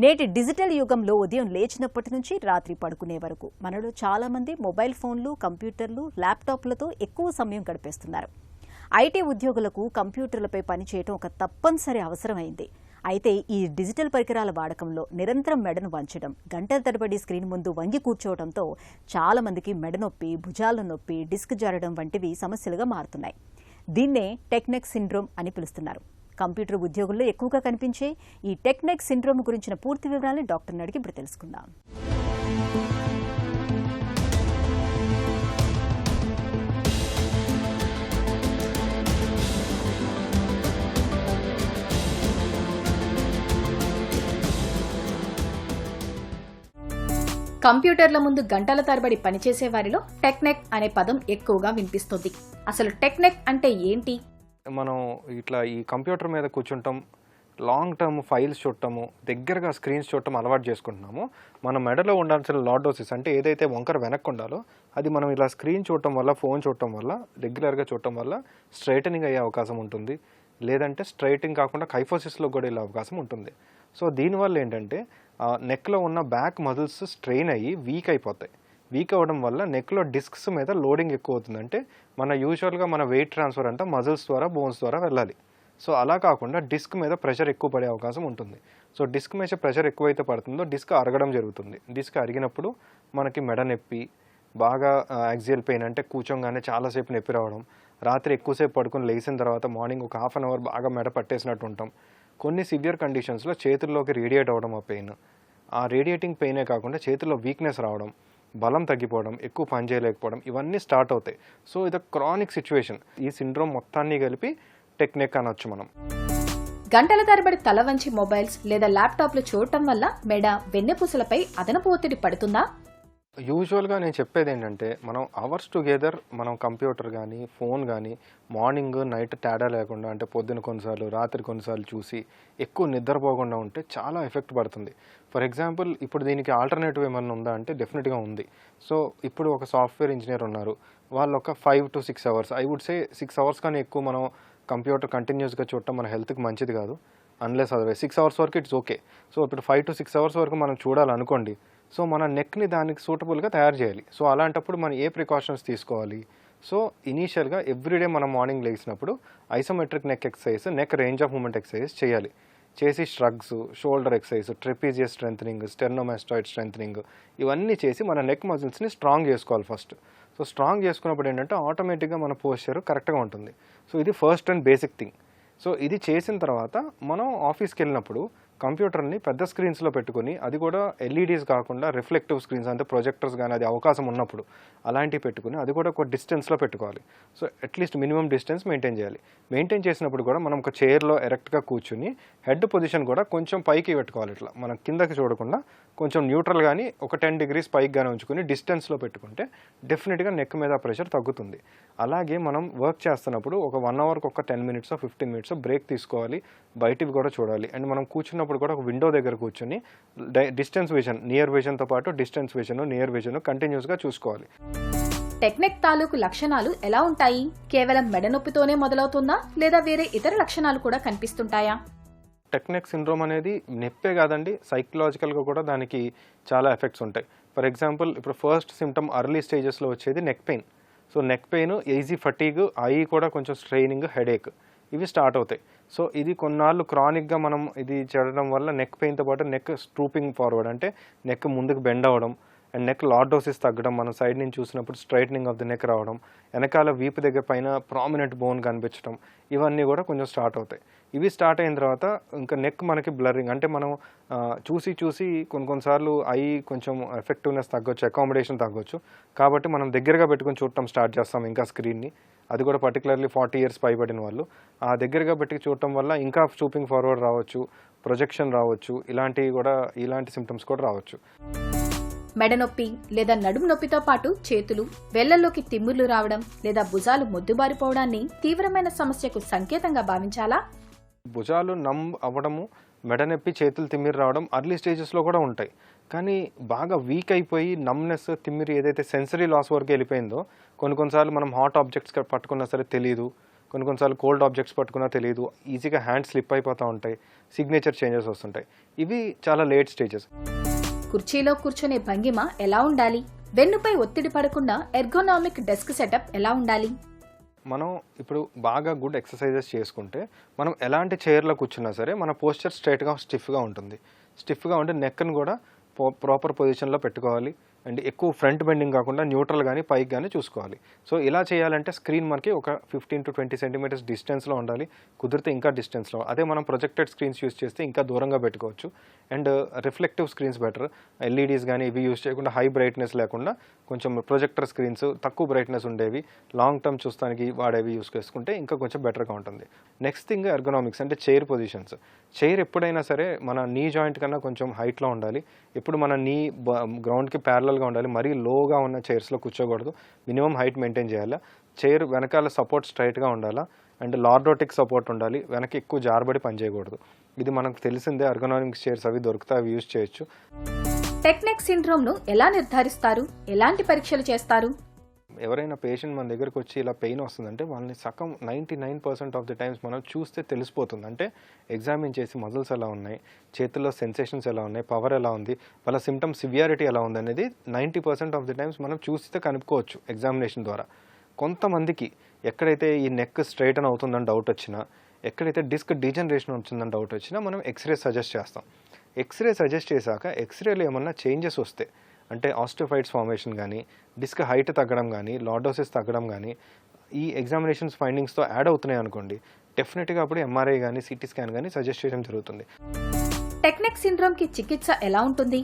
నేటి డిజిటల్ యుగంలో ఉదయం లేచినప్పటి నుంచి రాత్రి పడుకునే వరకు మనలో చాలా మంది మొబైల్ ఫోన్లు, కంప్యూటర్లు, ల్యాప్టాప్లతో ఎక్కువ సమయం గడిపేస్తున్నారు. ఐటీ ఉద్యోగులకు కంప్యూటర్లపై పనిచేయడం ఒక తప్పనిసరి అవసరమైంది. అయితే ఈ డిజిటల్ పరికరాల వాడకంలో నిరంతరం మెడను వంచడం, గంటల తరబడి స్క్రీన్ ముందు వంగి కూర్చోవడంతో చాలా మందికి మెడ నొప్పి, భుజాల నొప్పి, డిస్క్ జారడం వంటివి సమస్యలుగా మారుతున్నాయి. దీన్నే టెక్ నెక్ సిండ్రోమ్ అని పిలుస్తున్నారు. కంప్యూటర్ ఉద్యోగుల్లో ఎక్కువగా కనిపించే ఈ టెక్ నెక్ సిండ్రోమ్ గురించిన పూర్తి వివరాలను డాక్టర్ని అడిగి ఇప్పుడు తెలుసుకుందాం. కంప్యూటర్ల ముందు గంటల తరబడి పనిచేసే వారిలో టెక్ నెక్ అనే పదం ఎక్కువగా వినిపిస్తుంది. అసలు టెక్ నెక్ అంటే ఏంటి? మనం ఇట్లా ఈ కంప్యూటర్ మీద కూర్చుంటాం, లాంగ్ టర్మ్ ఫైల్స్ చూడటము, దగ్గరగా స్క్రీన్స్ చూడటం అలవాటు చేసుకుంటున్నాము. మన మెడలో ఉండాల్సిన లార్డోసిస్ అంటే ఏదైతే వంకర వెనక్కి ఉండాలో అది మనం ఇలా స్క్రీన్ చూడటం వల్ల, ఫోన్ చూడటం వల్ల, రెగ్యులర్గా చూడటం వల్ల స్ట్రైటనింగ్ అయ్యే అవకాశం ఉంటుంది. లేదంటే స్ట్రైటింగ్ కాకుండా కైఫోసిస్లో కూడా వెళ్ళే అవకాశం ఉంటుంది. సో దీనివల్ల ఏంటంటే నెక్లో ఉన్న బ్యాక్ మజిల్స్ స్ట్రెయిన్ అయ్యి వీక్ అయిపోతాయి. వీక్ అవ్వడం వల్ల నెక్లో డిస్క్స్ మీద లోడింగ్ ఎక్కువ అవుతుంది. అంటే మన యూజువల్గా మన వెయిట్ ట్రాన్స్ఫర్ అంతా మజిల్స్ ద్వారా, బోన్స్ ద్వారా వెళ్ళాలి. సో అలా కాకుండా డిస్క్ మీద ప్రెషర్ ఎక్కువ పడే అవకాశం ఉంటుంది. సో డిస్క్ మీద ప్రెషర్ ఎక్కువైతే పడుతుందో డిస్క్ అరగడం జరుగుతుంది. డిస్క్ అరిగినప్పుడు మనకి మెడ నొప్పి, బాగా యాక్సియల్ పెయిన్ అంటే కూర్చోగానే చాలాసేపు నొప్పి రావడం, రాత్రి ఎక్కువసేపు పడుకుని లేచిన తర్వాత మార్నింగ్ ఒక హాఫ్ అన్ అవర్ బాగా మెడ పట్టేసినట్టు ఉంటాం. కొన్ని సివియర్ కండిషన్స్లో చేతుల్లోకి రేడియేట్ అవ్వడం ఆ పెయిన్. ఆ రేడియేటింగ్ పెయినే కాకుండా చేతుల్లో వీక్నెస్ రావడం, బలం తగ్గిపోవడం, ఎక్కువ పని చేయలేకపోవడం, ఇవన్నీ స్టార్ట్ అవుతాయి. సో ఇది క్రానిక్ సిచ్యువేషన్. ఈ సిండ్రోమ్ మొత్తాన్ని కలిపి టెక్ నెక్ అనొచ్చు మనం. గంటల తరబడి తల వంచి మొబైల్స్ లేదా ల్యాప్టాప్లు చూడటం వల్ల మెడ, వెన్నెపూసలపై అదనపు ఒత్తిడి పడుతుందా? యూజువల్గా నేను చెప్పేది ఏంటంటే మనం అవర్స్ టుగెదర్ మనం కంప్యూటర్ కానీ, ఫోన్ కానీ మార్నింగ్ నైట్ తేడా లేకుండా, అంటే పొద్దున కొన్నిసార్లు, రాత్రి కొన్నిసార్లు చూసి ఎక్కువ నిద్రపోకుండా ఉంటే చాలా ఎఫెక్ట్ పడుతుంది. ఫర్ ఎగ్జాంపుల్ ఇప్పుడు దీనికి ఆల్టర్నేటివ్ ఏమన్నా ఉందా అంటే డెఫినెట్గా ఉంది. సో ఇప్పుడు ఒక సాఫ్ట్వేర్ ఇంజనీర్ ఉన్నారు, వాళ్ళు ఒక 5 to 6 hours, I would say 6 hours కానీ ఎక్కువ మనం కంప్యూటర్ కంటిన్యూస్గా చూడటం మన హెల్త్కి మంచిది కాదు. అన్లెస్ అదర్వైజ్ 6 hours వరకు ఇట్స్ ఓకే. సో ఇప్పుడు 5 to 6 hours వరకు మనం చూడాలనుకోండి, సో మన నెక్ని దానికి సూటబుల్గా తయారు చేయాలి. సో అలాంటప్పుడు మనం ఏ ప్రికాషన్స్ తీసుకోవాలి? సో ఇనీషియల్గా ఎవ్రీడే మనం మార్నింగ్ లేచినప్పుడు isometric neck exercise, neck range of movement exercise చేయాలి. చేసి shrugs, shoulder exercise, trapezius strengthening, sternomastoid strengthening, ఇవన్నీ చేసి మన నెక్ మజిల్స్ని స్ట్రాంగ్ చేసుకోవాలి ఫస్ట్. సో స్ట్రాంగ్ చేసుకున్నప్పుడు ఏంటంటే ఆటోమేటిక్గా మన పోస్చర్ కరెక్ట్గా ఉంటుంది. సో ఇది first and basic thing. So ఇది చేసిన తర్వాత మనం ఆఫీస్కి వెళ్ళినప్పుడు కంప్యూటర్ని పెద్ద స్క్రీన్స్లో పెట్టుకుని, అది కూడా ఎల్ఈడీస్ కాకుండా రిఫ్లెక్టివ్ స్క్రీన్స్ అంటే ప్రొజెక్టర్స్ కానీ అది అవకాశం ఉన్నప్పుడు అలాంటివి పెట్టుకుని, అది కూడా ఒక డిస్టెన్స్లో పెట్టుకోవాలి. So at least minimum distance maintain చేయాలి. మెయింటైన్ చేసినప్పుడు కూడా మనం ఒక చైర్లో ఎరెక్ట్గా కూర్చుని హెడ్ పొజిషన్ కూడా కొంచెం పైకి పెట్టుకోవాలి. ఇట్లా మనం కిందకి చూడకుండా కొంచెం న్యూట్రల్ కానీ ఒక 10 degrees పైకి కానీ ఉంచుకొని డిస్టెన్స్లో పెట్టుకుంటే డెఫినెట్గా నెక్ మీద ప్రెషర్ తగ్గుతుంది. అలాగే మనం వర్క్ చేస్తున్నప్పుడు ఒక 1 hourకి ఒక 10 minutes 15 minutes బ్రేక్ తీసుకోవాలి. బయటివి కూడా చూడాలి. అండ్ మనం కూర్చున్నప్పుడు కూడా ఒక విండో దగ్గర కూర్చొని డిస్టెన్స్ విజన్, నియర్ విజన్తో పాటు డిస్టెన్స్ విజన్, నియర్ విజన్ కంటిన్యూస్గా చూసుకోవాలి. టెక్ నెక్ తాలూకు లక్షణాలు ఎలా ఉంటాయి? కేవలం మెడ నొప్పితోనే మొదలవుతుందా లేదా వేరే ఇతర లక్షణాలు కూడా కనిపిస్తుంటాయా? టెక్ నెక్ సిండ్రోమ్ అనేది నొప్పే కాదండి, సైకలాజికల్గా కూడా దానికి చాలా ఎఫెక్ట్స్ ఉంటాయి. ఫర్ ఎగ్జాంపుల్ ఇప్పుడు ఫస్ట్ సిమ్టమ్ ఎర్లీ స్టేజెస్లో వచ్చేది neck pain. So neck pain, easy fatigue, I కూడా కొంచెం స్ట్రెయినింగ్, హెడేక్, ఇవి స్టార్ట్ అవుతాయి. సో ఇది కొన్నాళ్ళు క్రానిక్గా మనం ఇది చేయడం వల్ల నెక్ పెయిన్తో పాటు నెక్ స్ట్రూపింగ్ ఫార్వర్డ్ అంటే నెక్ ముందుకు బెండ్ అవ్వడం, అండ్ నెక్ లార్డోసిస్ తగ్గడం, మనం సైడ్ నుంచి చూసినప్పుడు స్ట్రైట్నింగ్ ఆఫ్ ది నెక్ రావడం, వెనకాల వీపు దగ్గర పైన ప్రామినెంట్ బోన్ కనిపించడం, ఇవన్నీ కూడా కొంచెం స్టార్ట్ అవుతాయి. ఇవి స్టార్ట్ అయిన తర్వాత ఇంకా నెక్ మనకి బ్లరింగ్ అంటే మనం చూసి కొన్నిసార్లు ఐ కొంచెం ఎఫెక్టివ్నెస్ తగ్గొచ్చు, అకామిడేషన్ తగ్గొచ్చు. కాబట్టి మనం దగ్గరగా పెట్టుకుని చూడటం స్టార్ట్ చేస్తాం ఇంకా స్క్రీన్ని. అది కూడా పర్టికులర్లీ 40 years పైబడిన వాళ్ళు ఆ దగ్గరగా పెట్టి చూడటం వల్ల ఇంకా స్టూపింగ్ ఫార్వర్డ్ రావచ్చు, ప్రొజెక్షన్ రావచ్చు, ఇలాంటి సిమ్టమ్స్ కూడా రావచ్చు. మెడ నొప్పి లేదా నడుము నొప్పితో పాటు చేతులు, వేళ్లలోకి తిమ్ముర్లు రావడం లేదా భుజాలు మొద్దుబారిపోవడాన్ని తీవ్రమైన సమస్యకు సంకేతంగా భావించాలా? భుజాలు నమ్ అవ్వడము, మెడ నొప్పి, చేతులు తిమ్మిరి రావడం అర్లీ స్టేజెస్లో కూడా ఉంటాయి. కానీ బాగా వీక్ అయిపోయి నమ్నెస్, తిమ్మిరి ఏదైతే సెన్సరీ లాస్ వరకు వెళ్ళిపోయిందో, కొన్నిసార్లు మనం హాట్ ఆబ్జెక్ట్స్ పట్టుకున్నా సరే తెలియదు, కొన్నిసార్లు కోల్డ్ ఆబ్జెక్ట్స్ పట్టుకున్నా తెలియదు, ఈజీగా హ్యాండ్ స్లిప్ అయిపోతూ ఉంటాయి, సిగ్నేచర్ చేంజెస్ వస్తుంటాయి. ఇవి చాలా లేట్ స్టేజెస్. కుర్చీలో కూర్చునే భంగిమ ఎలా ఉండాలి? వెన్నుపై ఒత్తిడి పడకుండా ఎర్గోనామిక్ డెస్క్ సెటప్ ఎలా ఉండాలి? మనం ఇప్పుడు బాగా గుడ్ ఎక్సర్సైజెస్ చేసుకుంటే మనం ఎలాంటి చైర్లో కూర్చున్నా సరే మన పోస్చర్ స్ట్రైట్గా స్టిఫ్గా ఉంటుంది. స్టిఫ్గా ఉంటే నెక్ను కూడా ప్రాపర్ పొజిషన్లో పెట్టుకోవాలి. అండ్ ఎక్కువ ఫ్రంట్ బెండింగ్ కాకుండా న్యూట్రల్ కానీ పైకి కానీ చూసుకోవాలి. సో ఇలా చేయాలంటే స్క్రీన్ మనకి ఒక 15 to 20 సెంటీమీటర్స్ డిస్టెన్స్లో ఉండాలి, కుదిరితే ఇంకా డిస్టెన్స్లో. అదే మనం ప్రొజెక్టెడ్ స్క్రీన్స్ యూస్ చేస్తే ఇంకా దూరంగా పెట్టుకోవచ్చు. And reflective screens better. LEDs కానీ ఇవి యూస్ చేయకుండా హై బ్రైట్నెస్ లేకుండా కొంచెం ప్రొజెక్టర్ స్క్రీన్స్ తక్కువ బ్రైట్నెస్ ఉండేవి, లాంగ్ టర్మ్ చూస్తానికి వాడేవి యూస్ చేసుకుంటే ఇంకా కొంచెం బెటర్గా ఉంటుంది. నెక్స్ట్ థింగ్ ఎర్గోనామిక్స్ అంటే చైర్ పొజిషన్స్. చైర్ ఎప్పుడైనా సరే మన నీ జాయింట్ కన్నా కొంచెం హైట్లో ఉండాలి. ఎప్పుడు మన నీ గ్రౌండ్కి ప్యారలల్గా ఉండాలి. మరీ లోగా ఉన్న చైర్స్లో కూర్చోకూడదు. మినిమం హైట్ మెయింటైన్ చేయాలి. చైర్ వెనకాల సపోర్ట్ స్ట్రైట్గా ఉండాలా. అండ్ లార్డోటిక్ సపోర్ట్ ఉండాలి. వెనక ఎక్కువ జారబడి పనిచేయకూడదు. ఇది మనకు తెలిసిందే. ఎర్గోనామిక్స్ చైర్స్ అవి దొరుకుతాయి, అవి యూజ్ చేయొచ్చు. టెక్ నెక్ సిండ్రోమ్ను ఎలా నిర్ధారిస్తారు? ఎలాంటి పరీక్షలు చేస్తారు? ఎవరైనా పేషెంట్ మన దగ్గరకు వచ్చి ఇలా పెయిన్ వస్తుందంటే వాళ్ళని 99% ఆఫ్ ది టైమ్స్ మనం చూస్తే తెలిసిపోతుంది. అంటే ఎగ్జామిన్ చేసి మజిల్స్ ఎలా ఉన్నాయి, చేతుల్లో సెన్సేషన్స్ ఎలా ఉన్నాయి, పవర్ ఎలా ఉంది, వాళ్ళ సిమ్టమ్స్ సివియారిటీ ఎలా ఉంది అనేది 90% ఆఫ్ ది టైమ్స్ మనం చూస్తే కనుక్కోవచ్చు ఎగ్జామినేషన్ ద్వారా. కొంతమందికి ఎక్కడైతే ఈ నెక్ స్ట్రైటన్ అవుతుందని డౌట్ వచ్చినా, ఎక్కడైతే డిస్క్ డీజనరేషన్ వచ్చిందని డౌట్ వచ్చినా మనం ఎక్స్రే సజెస్ట్ చేస్తాం. ఎక్స్రే సజెస్ట్ చేశాక ఎక్స్రేలో ఏమన్నా చేంజెస్ వస్తే, అంటే ఆస్టియోఫైట్స్ ఫార్మేషన్ కానీ, డిస్క్ హైట్ తగ్గడం కానీ, లార్డోసిస్ తగ్గడం కానీ ఈ ఎగ్జామినేషన్స్ ఫైండింగ్స్తో యాడ్ అవుతున్నాయి అనుకోండి, డెఫినెట్గా అప్పుడు ఎంఆర్ఐ కానీ సిటీ స్కాన్ కానీ సజెస్ట్ చేయడం జరుగుతుంది. టెక్ నెక్ సిండ్రోమ్కి చికిత్స ఎలా ఉంటుంది?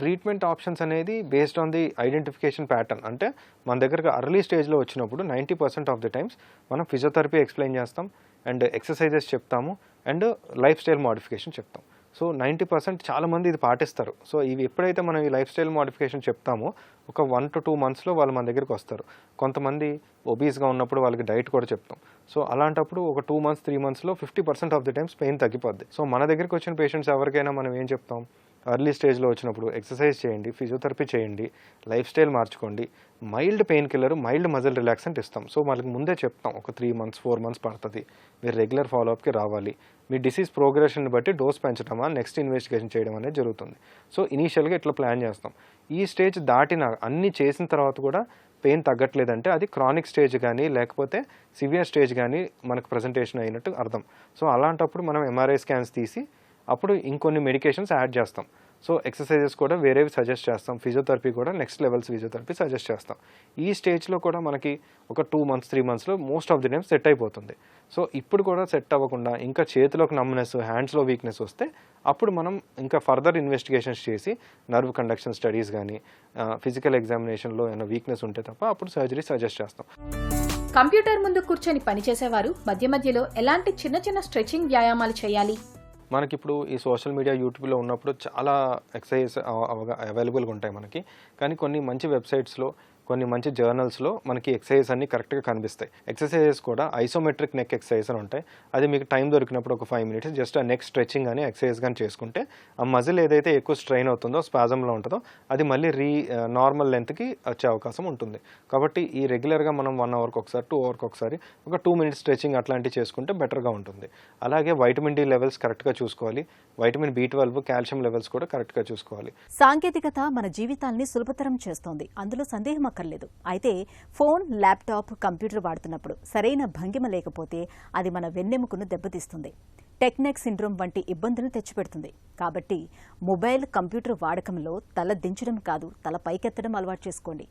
ట్రీట్మెంట్ ఆప్షన్స్ అనేది based on the identification pattern. అంటే మన దగ్గరకు అర్లీ స్టేజ్లో వచ్చినప్పుడు 90% ఆఫ్ ది టైమ్స్ మనం ఫిజియోథెరపీ ఎక్స్ప్లెయిన్ చేస్తాం, అండ్ ఎక్సర్సైజెస్ చెప్తాము, అండ్ లైఫ్ స్టైల్ మోడిఫికేషన్ చెప్తాం. సో 90% చాలామంది ఇది పాటిస్తారు. సో ఇవి ఎప్పుడైతే మనం ఈ లైఫ్ స్టైల్ మోడిఫికేషన్ చెప్తామో ఒక 1 to 2 monthsలో వాళ్ళు మన దగ్గరికి వస్తారు. కొంతమంది ఒబీస్గా ఉన్నప్పుడు వాళ్ళకి డైట్ కూడా చెప్తాం. సో అలాంటప్పుడు ఒక 2 months 3 monthsలో 50% of the times pain తగ్గిపోద్ది. సో మన దగ్గరికి వచ్చిన పేషెంట్స్ ఎవరికైనా మనం ఏం చెప్తాం, ఎర్లీ స్టేజ్లో వచ్చినప్పుడు ఎక్సర్సైజ్ చేయండి, ఫిజియోథెరపీ చేయండి, లైఫ్ స్టైల్ మార్చుకోండి, mild pain killer, mild muscle relaxant ఇస్తాం. సో వాళ్ళకి ముందే చెప్తాం ఒక 3 months 4 months పడుతుంది, మీరు రెగ్యులర్ ఫాలోఅప్కి రావాలి, మీ డిసీజ్ ప్రోగ్రెషన్ బట్టి డోస్ పెంచడమా నెక్స్ట్ ఇన్వెస్టిగేషన్ చేయడం అనేది జరుగుతుంది. సో ఇనీషియల్గా ఇట్లా ప్లాన్ చేస్తాం. ఈ స్టేజ్ దాటిన అన్నీ చేసిన తర్వాత కూడా పెయిన్ తగ్గట్లేదంటే అది క్రానిక్ స్టేజ్ కానీ లేకపోతే సివియర్ స్టేజ్ కానీ మనకు ప్రజెంటేషన్ అయినట్టు అర్థం. సో అలాంటప్పుడు మనం ఎంఆర్ఐ స్కాన్స్ తీసి అప్పుడు ఇంకొన్ని మెడికేషన్స్ యాడ్ చేస్తాం. సో ఎక్సర్సైజెస్ కూడా వేరేవి సజెస్ట్ చేస్తాం, ఫిజియోథెరపీ కూడా నెక్స్ట్ లెవెల్స్ ఫిజియోథెరపీ సజెస్ట్ చేస్తాం. ఈ స్టేజ్లో కూడా మనకి ఒక 2 months 3 monthsలో most of the time set అయిపోతుంది. సో ఇప్పుడు కూడా సెట్ అవ్వకుండా ఇంకా చేతిలోకి నమ్నెస్, హ్యాండ్స్లో వీక్నెస్ వస్తే అప్పుడు మనం ఇంకా ఫర్దర్ ఇన్వెస్టిగేషన్స్ చేసి నర్వ్ కండక్షన్ స్టడీస్ కానీ ఫిజికల్ ఎగ్జామినేషన్లో ఏమైనా వీక్నెస్ ఉంటే తప్ప అప్పుడు సర్జరీ సజెస్ట్ చేస్తాం. కంప్యూటర్ ముందు కూర్చొని పనిచేసేవారు మధ్య మధ్యలో ఎలాంటి చిన్న చిన్న స్ట్రెచింగ్ వ్యాయామాలు చేయాలి? మనకిప్పుడు ఈ సోషల్ మీడియా యూట్యూబ్లో ఉన్నప్పుడు చాలా ఎక్సర్సైజ్ అవైలబుల్గా ఉంటాయి మనకి. కానీ కొన్ని మంచి వెబ్సైట్స్లో, కొన్ని మంచి జర్నల్స్లో మనకి ఎక్సర్సైజ్ అన్ని కరెక్ట్గా కనిపిస్తాయి. ఎక్సర్సైజెస్ కూడా ఐసోమెట్రిక్ నెక్ ఎక్సర్సైజ్ అని ఉంటాయి. అది మీకు టైం దొరికినప్పుడు ఒక 5 minutes జస్ట్ ఆ నెక్ స్ట్రెచింగ్ కానీ ఎక్సర్సైజ్ కానీ చేసుకుంటే ఆ మజిల్ ఏదైతే ఎక్కువ స్ట్రెయిన్ అవుతుందో, స్పాజంలో ఉంటుందో అది మళ్ళీ నార్మల్ లెంత్కి వచ్చే అవకాశం ఉంటుంది. కాబట్టి ఈ రెగ్యులర్గా మనం 1 hourకి ఒకసారి 2 hourకి ఒకసారి ఒక 2 minutes స్ట్రెచింగ్ అట్లాంటివి చేసుకుంటే బెటర్గా ఉంటుంది. అలాగే వైటమిన్ డి లెవెల్స్ కరెక్ట్గా చూసుకోవాలి, వైటమిన్ B12, కాల్షియం లెవెల్స్ కూడా కరెక్ట్గా చూసుకోవాలి. సాంకేతికత మన జీవితాల్ని సులభతరం చేస్తోంది, అందులో సందేహం అక్కర్లేదు. అయితే ఫోన్, ల్యాప్టాప్, కంప్యూటర్ వాడుతున్నప్పుడు సరైన భంగిమ లేకపోతే అది మన వెన్నెముకను దెబ్బతీస్తుంది, టెక్ నెక్ సిండ్రోమ్ వంటి ఇబ్బందులను తెచ్చిపెడుతుంది. కాబట్టి మొబైల్, కంప్యూటర్ వాడకంలో తల దించడం కాదు, తల పైకెత్తడం అలవాటు చేసుకోండి.